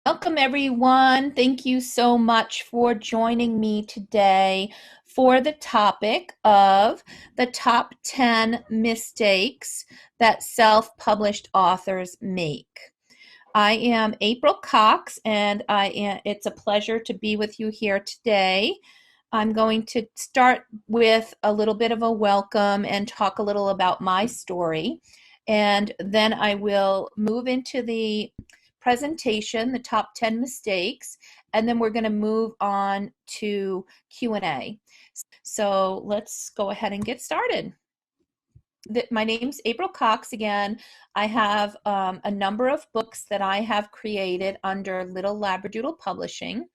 Welcome, everyone. Thank you so much for joining me today for the topic of the top 10 mistakes that self-published authors make. I am April Cox, and it's a pleasure to be with you here today. I'm going to start with a little bit of a welcome and talk a little about my story, and then I will move into the presentation, the top 10 mistakes, and then we're going to move on to Q&A. So let's go ahead and get started. My name's April Cox again. I have a number of books that I have created under Little Labradoodle Publishing.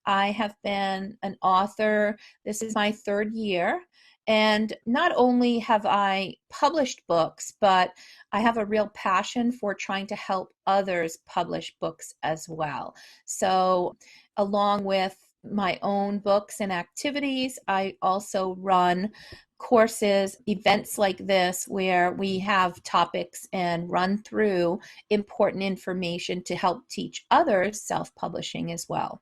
I have been an author. This is my third year. And not only have I published books, but I have a real passion for trying to help others publish books as well. So, along with my own books and activities, I also run courses, events like this, where we have topics and run through important information to help teach others self-publishing as well.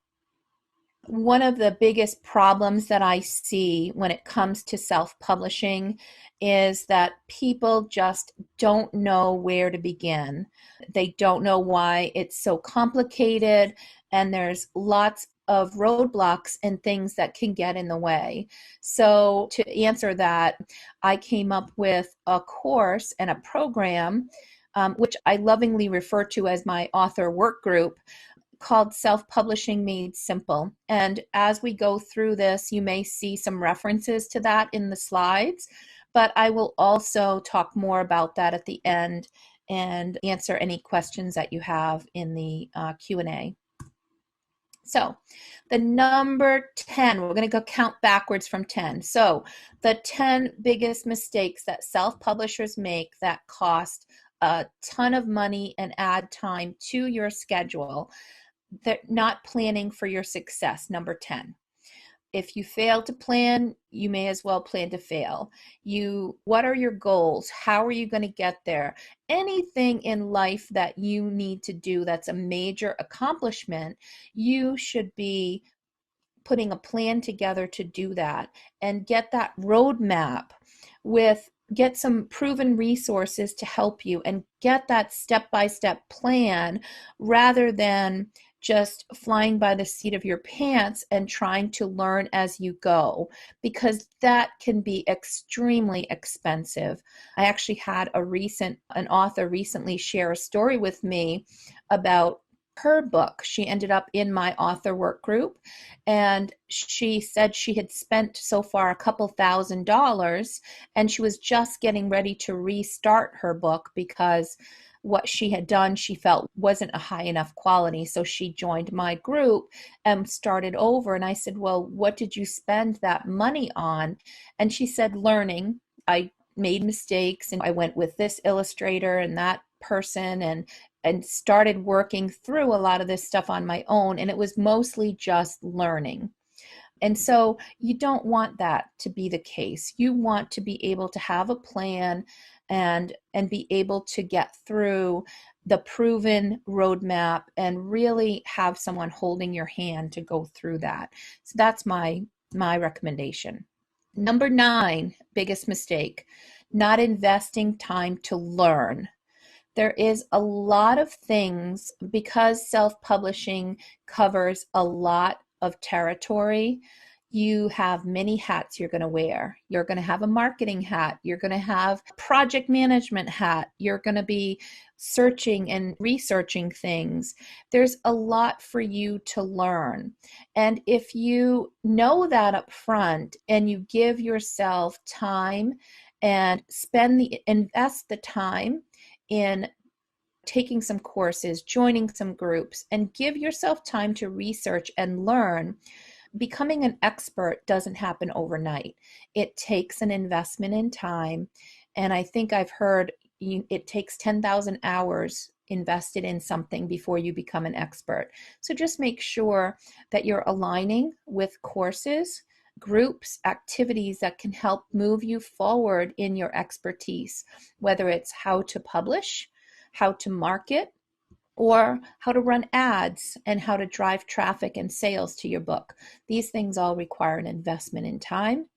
One of the biggest problems that I see when it comes to self-publishing is that people just don't know where to begin. They don't know why it's so complicated, and there's lots of roadblocks and things that can get in the way. So to answer that, I came up with a course and a program, which I lovingly refer to as my author work group, called Self-Publishing Made Simple. And as we go through this, you may see some references to that in the slides, but I will also talk more about that at the end and answer any questions that you have in the Q&A. So the number 10, we're going to go count backwards from 10. So the 10 biggest mistakes that self-publishers make that cost a ton of money and add time to your schedule. They're not planning for your success, number 10. If you fail to plan, you may as well plan to fail. What are your goals? How are you going to get there? Anything in life that you need to do that's a major accomplishment, you should be putting a plan together to do that and get that roadmap get some proven resources to help you and get that step-by-step plan rather than just flying by the seat of your pants and trying to learn as you go, because that can be extremely expensive. I actually had an author recently share a story with me about her book. She ended up in my author work group, and she said she had spent so far a couple $1,000s, and she was just getting ready to restart her book because what she had done she felt wasn't a high enough quality. So she joined my group and started over. And I said, well, what did you spend that money on? And she said, learning. I made mistakes and I went with this illustrator and that person and started working through a lot of this stuff on my own, and it was mostly just learning. And so you don't want that to be the case. You want to be able to have a plan and be able to get through the proven roadmap and really have someone holding your hand to go through that. So that's my recommendation. Number 9, biggest mistake, not investing time to learn. There is a lot of things, because self-publishing covers a lot of territory. You have many hats you're going to wear. You're going to have a marketing hat. You're going to have a project management hat. You're going to be searching and researching things. There's a lot for you to learn. And if you know that up front and you give yourself time and invest the time in taking some courses, joining some groups, and give yourself time to research and learn. Becoming an expert doesn't happen overnight. It takes an investment in time. And I think I've heard it takes 10,000 hours invested in something before you become an expert. So just make sure that you're aligning with courses, groups, activities that can help move you forward in your expertise, whether it's how to publish, how to market, or how to run ads and how to drive traffic and sales to your book. These things all require an investment in time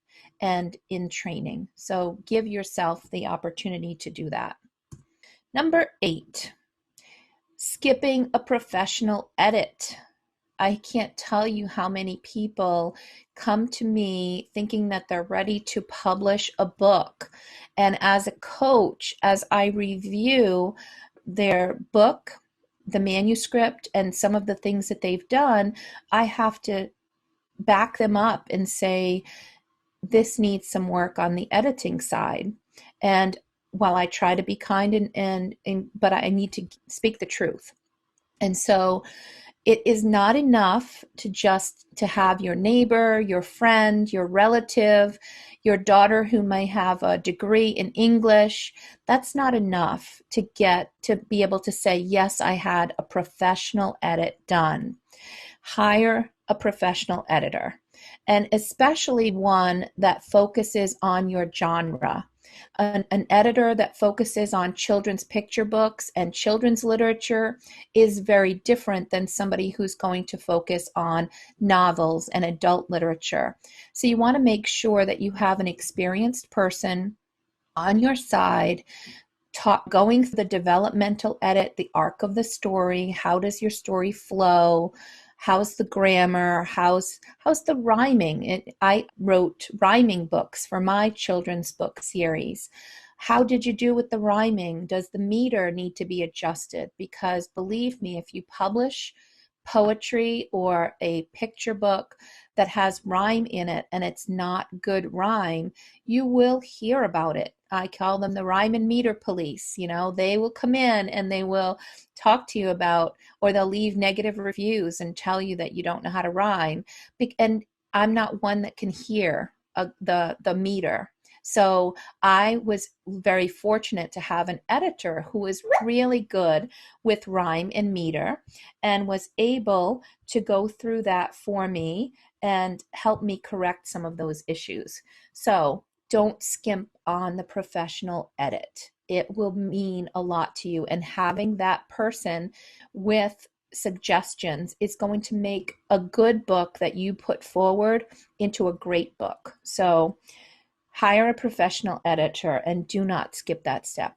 and in training. So give yourself the opportunity to do that. Number 8, skipping a professional edit. I can't tell you how many people come to me thinking that they're ready to publish a book. And as a coach, as I review their book, the manuscript, and some of the things that they've done, I have to back them up and say, this needs some work on the editing side. And while I try to be kind but I need to speak the truth. And so it is not enough to just to have your neighbor, your friend, your relative, your daughter who may have a degree in English. That's not enough to get to be able to say, yes, I had a professional edit done. Hire a professional editor, and especially one that focuses on your genre. An editor that focuses on children's picture books and children's literature is very different than somebody who's going to focus on novels and adult literature. So you want to make sure that you have an experienced person on your side going through the developmental edit, the arc of the story. How does your story flow? How's the grammar? How's the rhyming? I wrote rhyming books for my children's book series. How did you do with the rhyming? Does the meter need to be adjusted? Because believe me, if you publish poetry or a picture book that has rhyme in it and it's not good rhyme, you will hear about it. I call them the rhyme and meter police. They will come in and they will talk to you about, or they'll leave negative reviews and tell you that you don't know how to rhyme. And I'm not one that can hear the meter. So I was very fortunate to have an editor who was really good with rhyme and meter and was able to go through that for me and help me correct some of those issues. So don't skimp on the professional edit. It will mean a lot to you, and having that person with suggestions is going to make a good book that you put forward into a great book. So hire a professional editor and do not skip that step.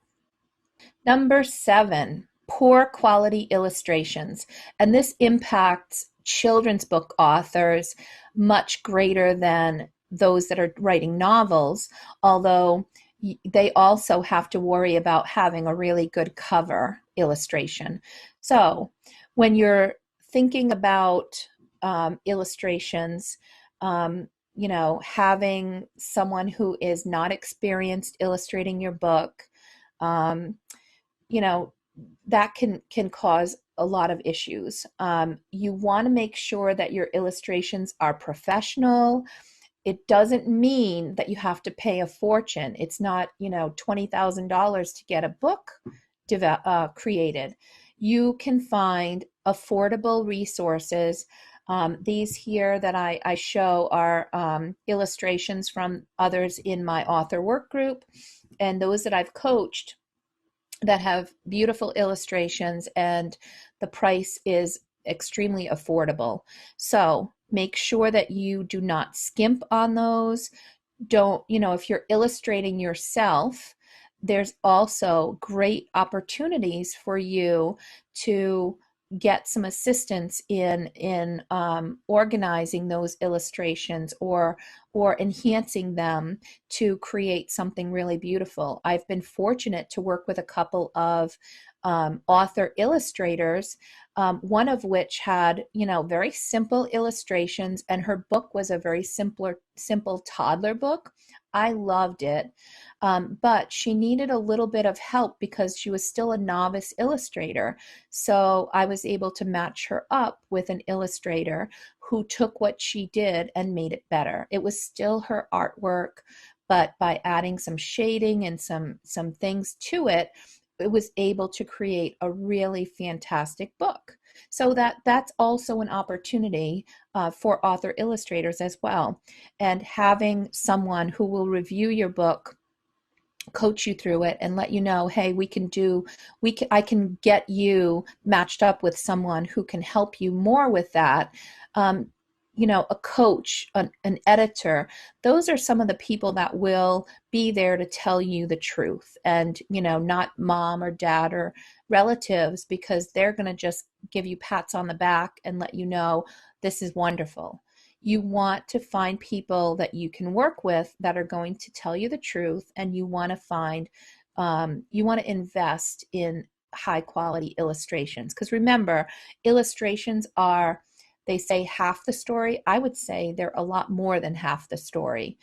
Number 7, poor quality illustrations. And this impacts children's book authors much greater than those that are writing novels, although they also have to worry about having a really good cover illustration. So when you're thinking about illustrations, having someone who is not experienced illustrating your book, that can cause a lot of issues. You want to make sure that your illustrations are professional. It doesn't mean that you have to pay a fortune. It's not, $20,000 to get a book created. You can find affordable resources. These here that I show are illustrations from others in my author work group, and those that I've coached that have beautiful illustrations, and the price is extremely affordable. So make sure that you do not skimp on those. Don't, if you're illustrating yourself, there's also great opportunities for you to get some assistance in organizing those illustrations or enhancing them to create something really beautiful. I've been fortunate to work with a couple of author illustrators, one of which had, very simple illustrations, and her book was a very simple toddler book. I loved it. But she needed a little bit of help because she was still a novice illustrator. So I was able to match her up with an illustrator who took what she did and made it better. It was still her artwork, but by adding some shading and some things to it, it was able to create a really fantastic book. So that's also an opportunity for author illustrators as well. And having someone who will review your book coach you through it and let you know, hey, I can get you matched up with someone who can help you more with that. um, a coach, an editor, those are some of the people that will be there to tell you the truth, and not mom or dad or relatives, because they're going to just give you pats on the back and let you know this is wonderful. You want to find people that you can work with that are going to tell you the truth, and you want to invest in high quality illustrations. Because remember, illustrations are, they say, half the story. I would say they're a lot more than half the story.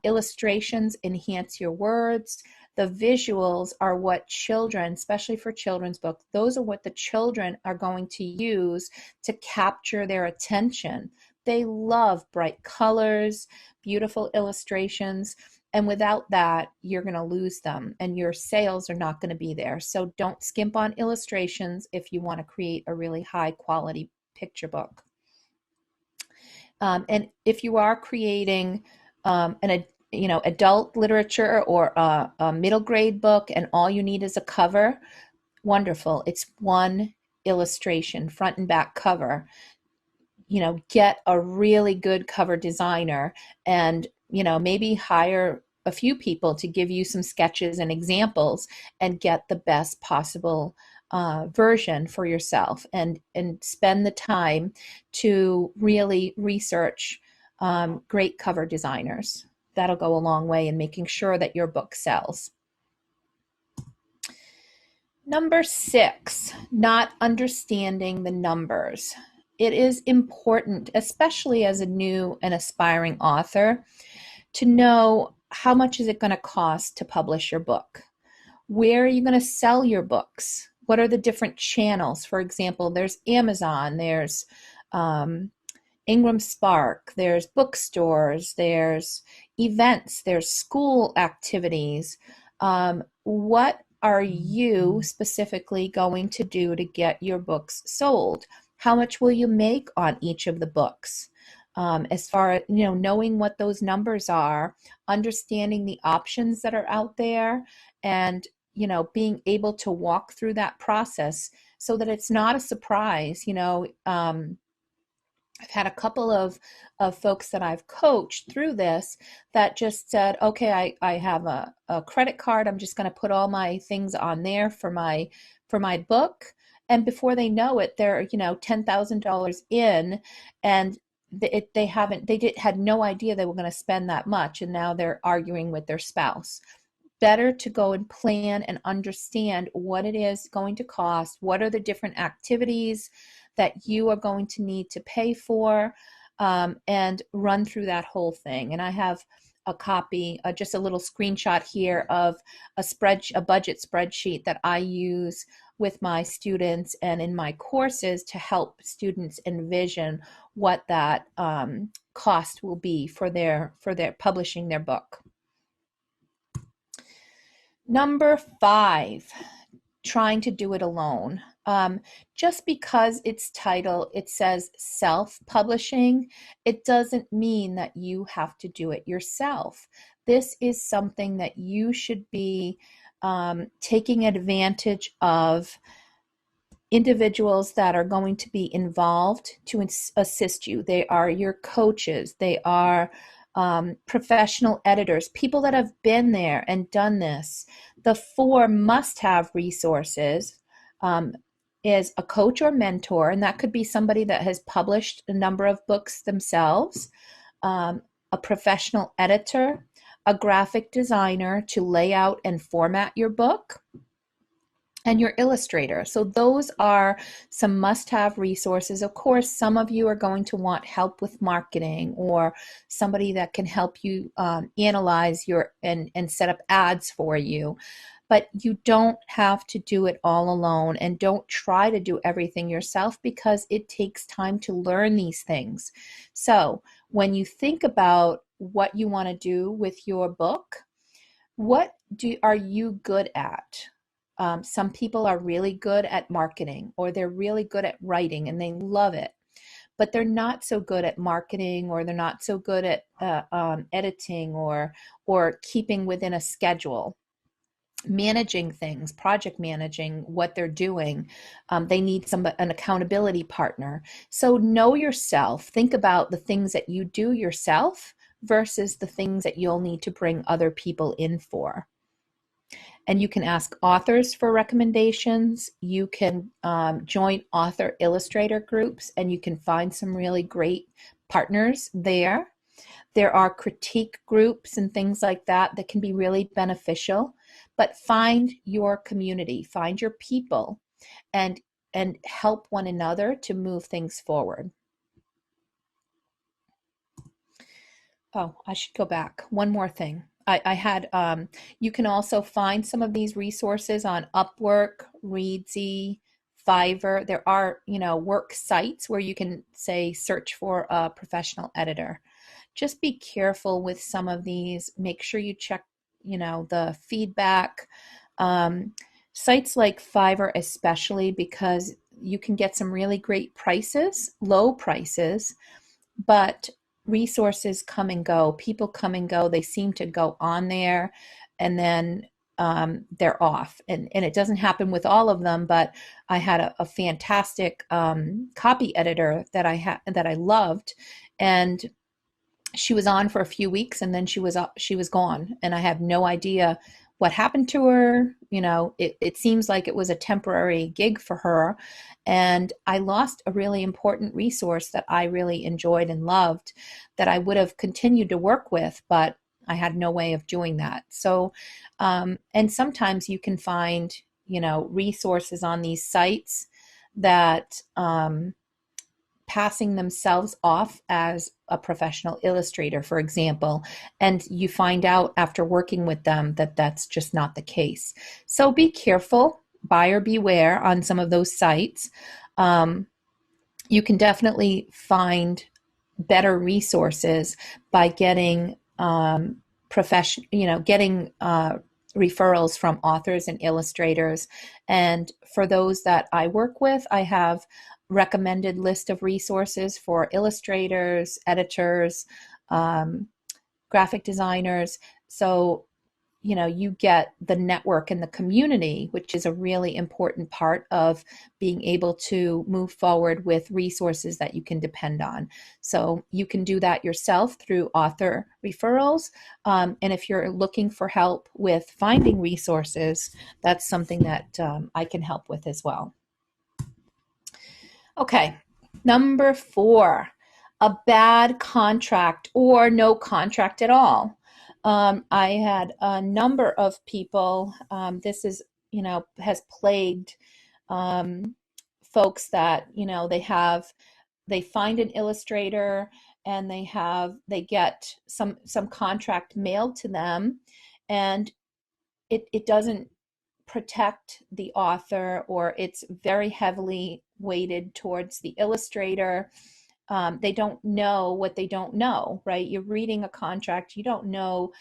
Illustrations enhance your words. The visuals are what children, especially for children's books, those are what the children are going to use to capture their attention. They love bright colors, beautiful illustrations, and without that, you're going to lose them and your sales are not going to be there. So don't skimp on illustrations if you want to create a really high quality picture book. And if you are creating an adult literature or a middle grade book and all you need is a cover, wonderful. It's one illustration, front and back cover. Get a really good cover designer and, maybe hire a few people to give you some sketches and examples and get the best possible version for yourself, and spend the time to really research great cover designers. That'll go a long way in making sure that your book sells. Number 6, not understanding the numbers. It is important, especially as a new and aspiring author, to know how much is it going to cost to publish your book? Where are you going to sell your books? What are the different channels? For example, there's Amazon, there's Ingram Spark, there's bookstores, there's events, there's school activities. What are you specifically going to do to get your books sold? How much will you make on each of the books? As far as, knowing what those numbers are, understanding the options that are out there, and, being able to walk through that process so that it's not a surprise. I've had a couple of folks that I've coached through this that just said, okay, I have a credit card. I'm just going to put all my things on there for my book. And before they know it, they're, $10,000 in, and had no idea they were going to spend that much. And now they're arguing with their spouse. Better to go and plan and understand what it is going to cost. What are the different activities that you are going to need to pay for, and run through that whole thing. And I have a copy, just a little screenshot here of a budget spreadsheet that I use with my students and in my courses to help students envision what that cost will be for their publishing their book. Number 5, trying to do it alone. Just because its title, it says self-publishing, it doesn't mean that you have to do it yourself. This is something that you should be taking advantage of individuals that are going to be involved to assist you. They are your coaches. They are professional editors, people that have been there and done this. The 4 must-have resources is a coach or mentor, and that could be somebody that has published a number of books themselves, a professional editor, a graphic designer to lay out and format your book, and your illustrator. So those are some must-have resources. Of course, some of you are going to want help with marketing, or somebody that can help you analyze and set up ads for you. But you don't have to do it all alone, and don't try to do everything yourself, because it takes time to learn these things. So when you think about what you want to do with your book, what are you good at? Some people are really good at marketing, or they're really good at writing and they love it, but they're not so good at marketing, or they're not so good at editing or keeping within a schedule. managing things, project managing what they're doing. They need an accountability partner. So know yourself. Think about the things that you do yourself versus the things that you'll need to bring other people in for. And you can ask authors for recommendations. You can join author illustrator groups, and you can find some really great partners there. There are critique groups and things like that that can be really beneficial. But find your community, find your people, and help one another to move things forward. Oh, I should go back. One more thing. I had, you can also find some of these resources on Upwork, Readsy, Fiverr. There are, work sites where you can say, search for a professional editor. Just be careful with some of these. Make sure you check, the feedback. Sites like Fiverr, especially, because you can get some really great prices, low prices, but resources come and go, people come and go. They seem to go on there and then they're off. And it doesn't happen with all of them, but I had a fantastic copy editor that I loved, and she was on for a few weeks and then she was gone, and I have no idea what happened to her. It seems like it was a temporary gig for her, and I lost a really important resource that I really enjoyed and loved, that I would have continued to work with, but I had no way of doing that. So and sometimes you can find resources on these sites that passing themselves off as a professional illustrator, for example, and you find out after working with them that that's just not the case. So be careful, buyer beware on some of those sites. You can definitely find better resources by getting referrals from authors and illustrators. And for those that I work with, I have recommended list of resources for illustrators, editors, graphic designers. So, you get the network and the community, which is a really important part of being able to move forward with resources that you can depend on. So you can do that yourself through author referrals. And if you're looking for help with finding resources, that's something that I can help with as well. Okay, number 4, a bad contract or no contract at all. I had a number of people, this is, has plagued folks that, they find an illustrator and they get some contract mailed to them, and it doesn't protect the author, or it's very heavily weighted towards the illustrator. They don't know what they don't know, right? You're reading a contract, you don't know,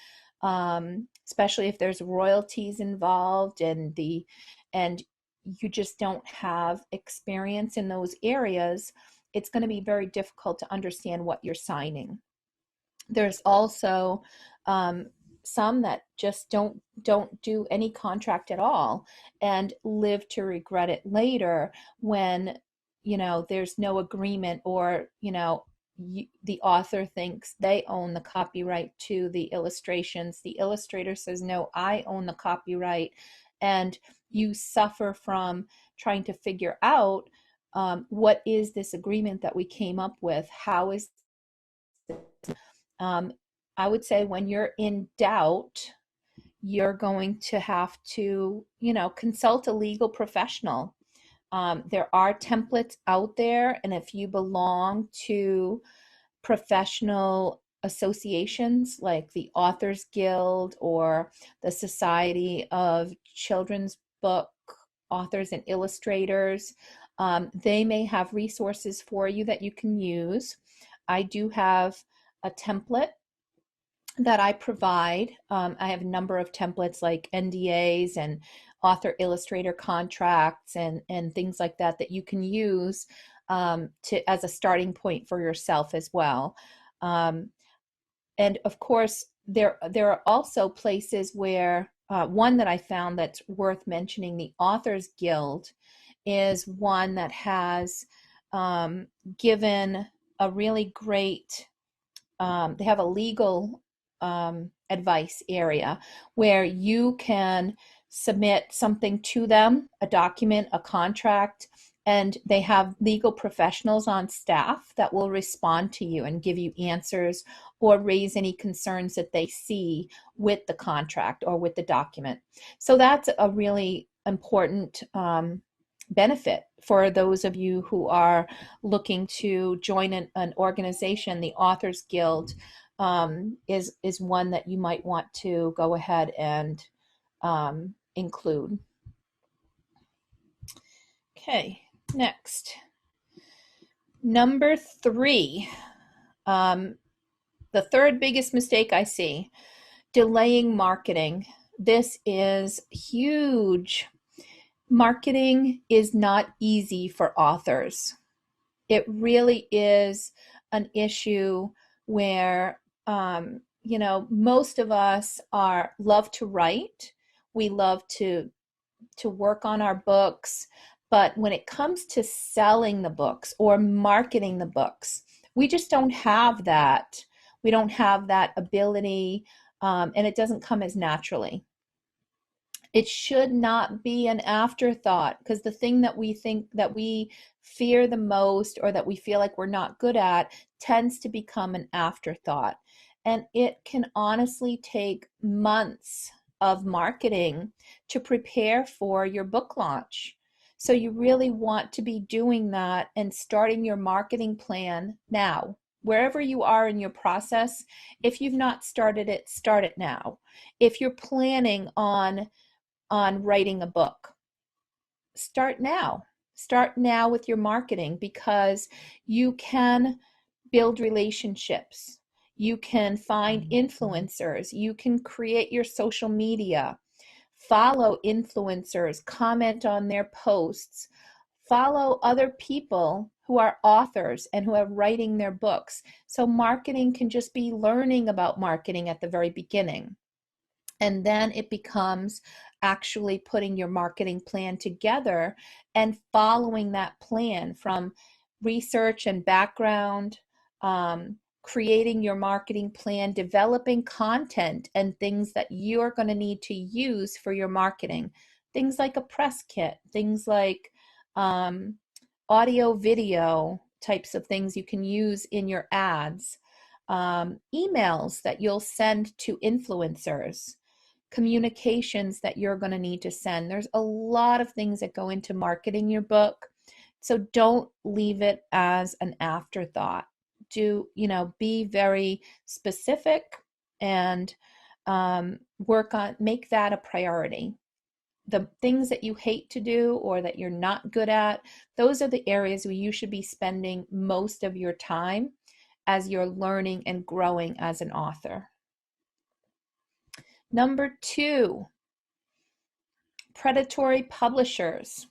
especially if there's royalties involved, and you just don't have experience in those areas. It's going to be very difficult to understand what you're signing. There's also some that just don't do any contract at all and live to regret it later when there's no agreement, or the author thinks they own the copyright to the illustrations. The illustrator says, no, I own the copyright, and you suffer from trying to figure out what is this agreement that we came up with? How is I would say when you're in doubt, you're going to have to, consult a legal professional. There are templates out there, and if you belong to professional associations like the Authors Guild or the Society of Children's Book Authors and Illustrators, they may have resources for you that you can use. I do have a template that I provide. I have a number of templates like NDAs and author illustrator contracts and things like that that you can use as a starting point for yourself as well. And of course, there are also places where one that I found that's worth mentioning, the Authors Guild, is one that has given a really great, they have a legal advice area where you can submit something to them, a document, a contract, and they have legal professionals on staff that will respond to you and give you answers or raise any concerns that they see with the contract or with the document. So that's a really important benefit for those of you who are looking to join an organization. The Authors Guild is one that you might want to go ahead and include. Okay, next. Number 3, the third biggest mistake I see, delaying marketing. This is huge. Marketing is not easy for authors. It really is an issue where, most of us love to write. We love to work on our books. But when it comes to selling the books or marketing the books, we just don't have that. We don't have that ability, and it doesn't come as naturally. It should not be an afterthought, because the thing that we think that we fear the most or that we feel like we're not good at tends to become an afterthought. And it can honestly take months of marketing to prepare for your book launch. So you really want to be doing that and starting your marketing plan now. Wherever you are in your process, if you've not started it, start it now. If you're planning on writing a book, start now. Start now with your marketing, because you can build relationships. You can find influencers. You can create your social media. Follow influencers, comment on their posts. Follow other people who are authors and who are writing their books. So marketing can just be learning about marketing at the very beginning. And then it becomes actually putting your marketing plan together and following that plan from research and background, creating your marketing plan, developing content and things that you're going to need to use for your marketing. Things like a press kit, things like audio, video types of things you can use in your ads, emails that you'll send to influencers, communications that you're going to need to send. There's a lot of things that go into marketing your book. So don't leave it as an afterthought. Be very specific and make that a priority. The things that you hate to do or that you're not good at, those are the areas where you should be spending most of your time as you're learning and growing as an author. Number 2, predatory publishers.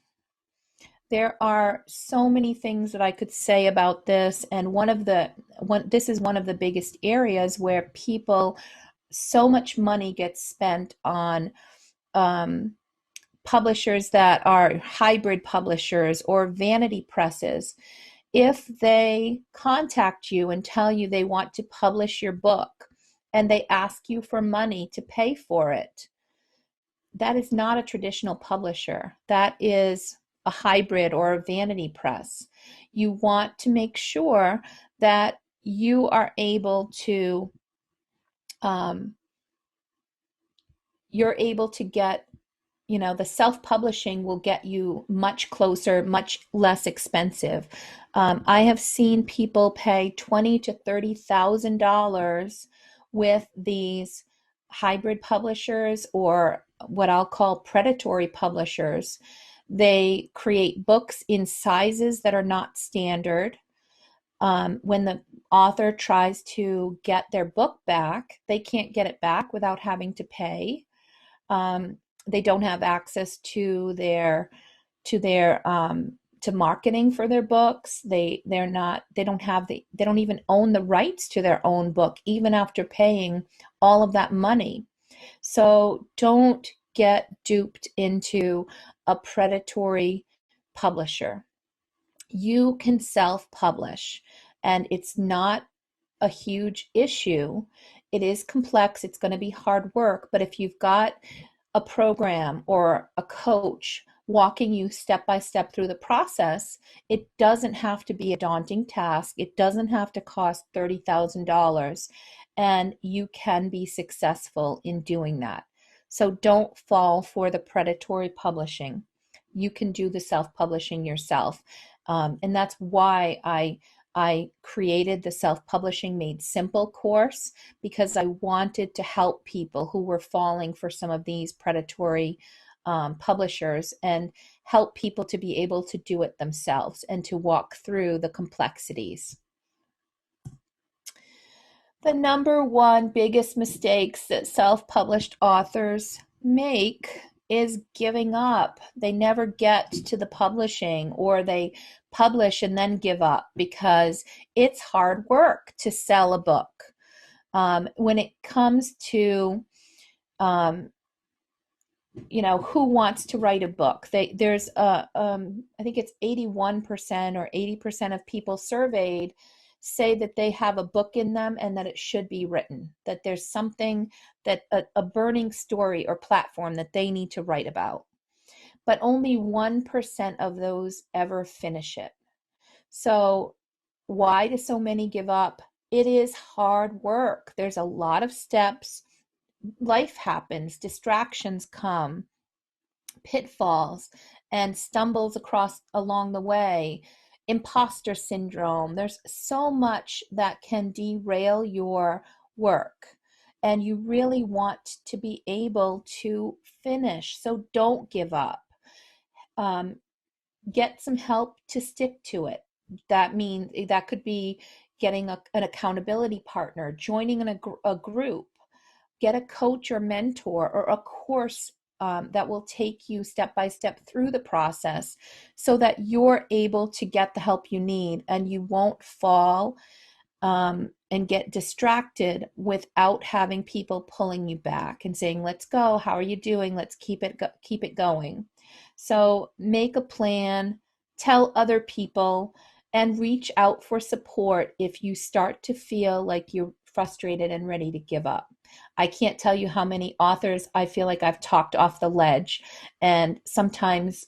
There are so many things that I could say about this, and this is one of the biggest areas where so much money gets spent on publishers that are hybrid publishers or vanity presses. If they contact you and tell you they want to publish your book and they ask you for money to pay for it, that is not a traditional publisher. That is a hybrid or a vanity press. You want to make sure that you are able to get, the self-publishing will get you much closer, much less expensive. I have seen people pay $20,000 to $30,000 with these hybrid publishers, or what I'll call predatory publishers. They create books in sizes that are not standard. When the author tries to get their book back, they can't get it back without having to pay. They don't have access to marketing for their books. They don't even own the rights to their own book, even after paying all of that money. So don't get duped into a predatory publisher. You can self-publish, and it's not a huge issue. It is complex, it's going to be hard work, but if you've got a program or a coach walking you step by step through the process, it doesn't have to be a daunting task. It doesn't have to cost $30,000, and you can be successful in doing that. So don't fall for the predatory publishing. You can do the self-publishing yourself. And that's why I created the Self-Publishing Made Simple course, because I wanted to help people who were falling for some of these predatory publishers, and help people to be able to do it themselves and to walk through the complexities. The number one biggest mistakes that self-published authors make is giving up. They never get to the publishing, or they publish and then give up because it's hard work to sell a book. When it comes to who wants to write a book, there's I think it's 81% or 80% of people surveyed say that they have a book in them and that it should be written, that there's something, that a burning story or platform that they need to write about. But only 1% of those ever finish it. So why do so many give up? It is hard work. There's a lot of steps. Life happens, distractions come, pitfalls and stumbles along the way, imposter syndrome. There's so much that can derail your work, and you really want to be able to finish. So don't give up. Get some help to stick to it. That means that could be getting an accountability partner, joining in a group, get a coach or mentor or a course that will take you step by step through the process, so that you're able to get the help you need and you won't fall and get distracted without having people pulling you back and saying, let's go, how are you doing, let's keep it going. So make a plan, tell other people, and reach out for support if you start to feel like you're frustrated and ready to give up. I can't tell you how many authors I feel like I've talked off the ledge, and sometimes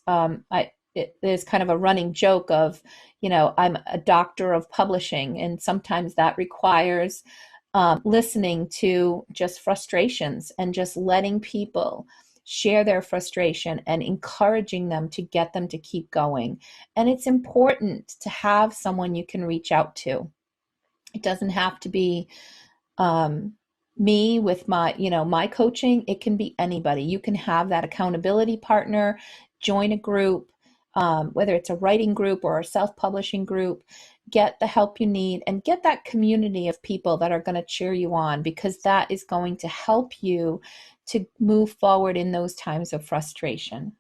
there's kind of a running joke of, I'm a doctor of publishing, and sometimes that requires listening to just frustrations and just letting people share their frustration and encouraging them to get them to keep going. And it's important to have someone you can reach out to. It doesn't have to be me with my coaching. It can be anybody. You can have that accountability partner, join a group, whether it's a writing group or a self-publishing group. Get the help you need and get that community of people that are going to cheer you on, because that is going to help you to move forward in those times of frustration.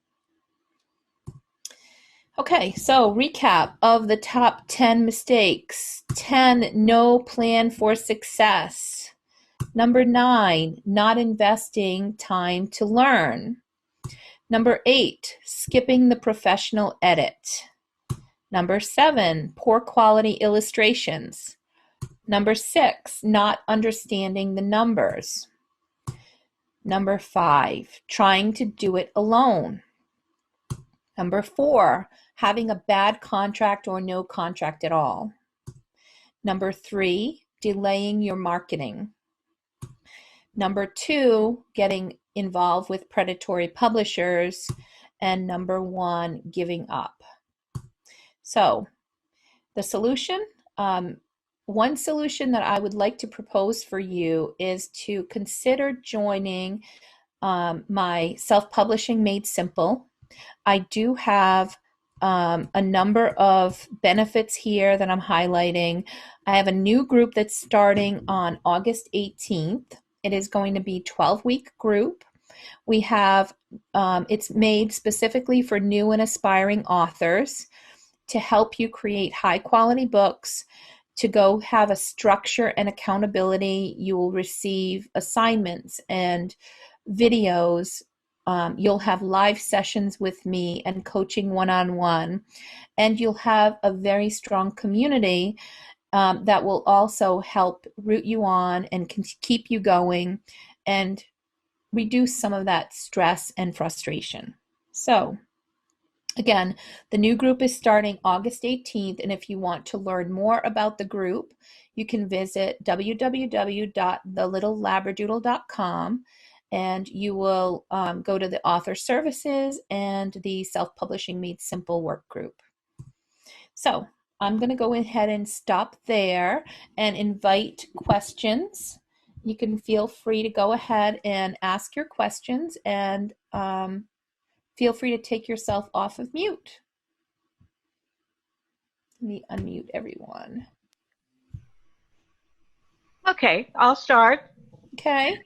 Okay, so recap of the top 10 mistakes. 10, no plan for success. Number 9, not investing time to learn. Number 8, skipping the professional edit. Number 7, poor quality illustrations. Number 6, not understanding the numbers. Number 5, trying to do it alone. Number 4, having a bad contract or no contract at all. Number 3, delaying your marketing. Number 2, getting involved with predatory publishers. And number 1, giving up. So the solution, one solution that I would like to propose for you is to consider joining my Self-Publishing Made Simple. I do have a number of benefits here that I'm highlighting. I have a new group that's starting on August 18th. It is going to be a 12-week group. We have, it's made specifically for new and aspiring authors to help you create high quality books, to go have a structure and accountability. You will receive assignments and videos. You'll have live sessions with me and coaching one-on-one, and you'll have a very strong community that will also help root you on and keep you going and reduce some of that stress and frustration. So, again, the new group is starting August 18th, and if you want to learn more about the group, you can visit www.thelittleLabradoodle.com, and you will go to the author services and the self-publishing made simple work group. So I'm going to go ahead and stop there and invite questions. You can feel free to go ahead and ask your questions, and feel free to take yourself off of mute. Let me unmute everyone. Okay, I'll start. Okay.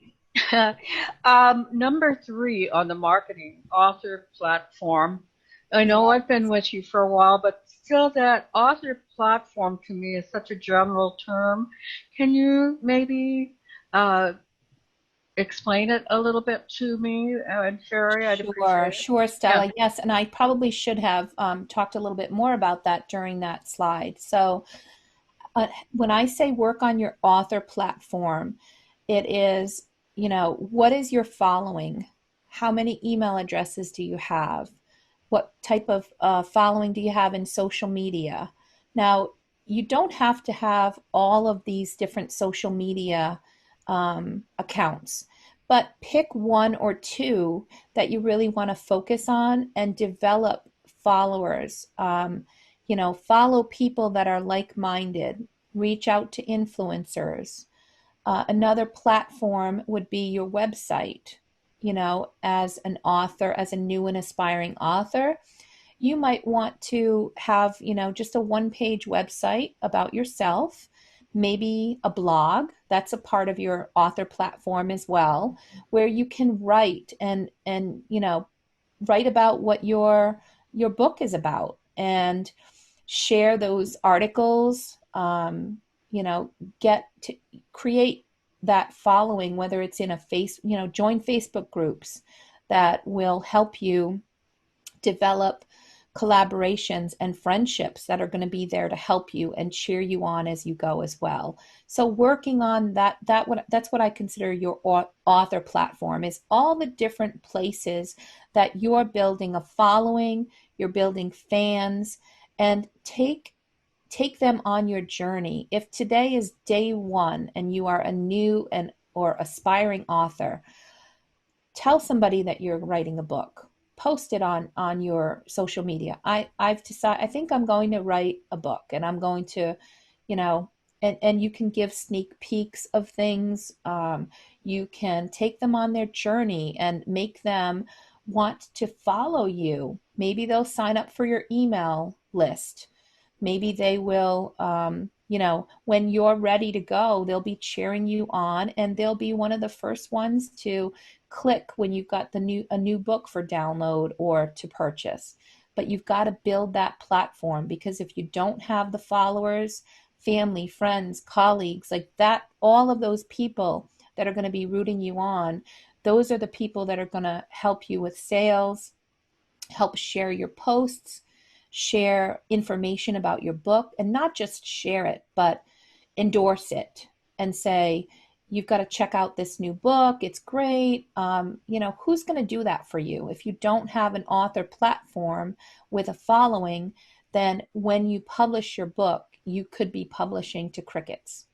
Number 3 on the marketing author platform. I know I've been with you for a while, but still that author platform to me is such a general term. Can you maybe explain it a little bit to me and Sherry? I'd appreciate it. Sure, Yeah. Stella. Yes, and I probably should have talked a little bit more about that during that slide. So when I say work on your author platform, it is, what is your following? How many email addresses do you have? What type of following do you have in social media? Now, you don't have to have all of these different social media accounts, but pick one or two that you really want to focus on and develop followers. Follow people that are like-minded. Reach out to influencers. Another platform would be your website. As an author, as a new and aspiring author, you might want to have, just a one-page website about yourself, maybe a blog. That's a part of your author platform as well, where you can write and write about what your book is about and share those articles. Get to create that following, whether it's in join Facebook groups that will help you develop collaborations and friendships that are going to be there to help you and cheer you on as you go as well. So working on that's what I consider your author platform, is all the different places that you're building a following, you're building fans, and take them on your journey. If today is day one and you are a new and or aspiring author, tell somebody that you're writing a book. Post it on your social media. I've decided, I think I'm going to write a book, and I'm going to, and you can give sneak peeks of things. You can take them on their journey and make them want to follow you. Maybe they'll sign up for your email list. Maybe they will, when you're ready to go, they'll be cheering you on, and they'll be one of the first ones to click when you've got a new book for download or to purchase. But you've got to build that platform, because if you don't have the followers, family, friends, colleagues, like that, all of those people that are going to be rooting you on, those are the people that are going to help you with sales, help share your posts, share information about your book, and not just share it, but endorse it and say, you've got to check out this new book. It's great. Who's going to do that for you? If you don't have an author platform with a following, then when you publish your book, you could be publishing to crickets.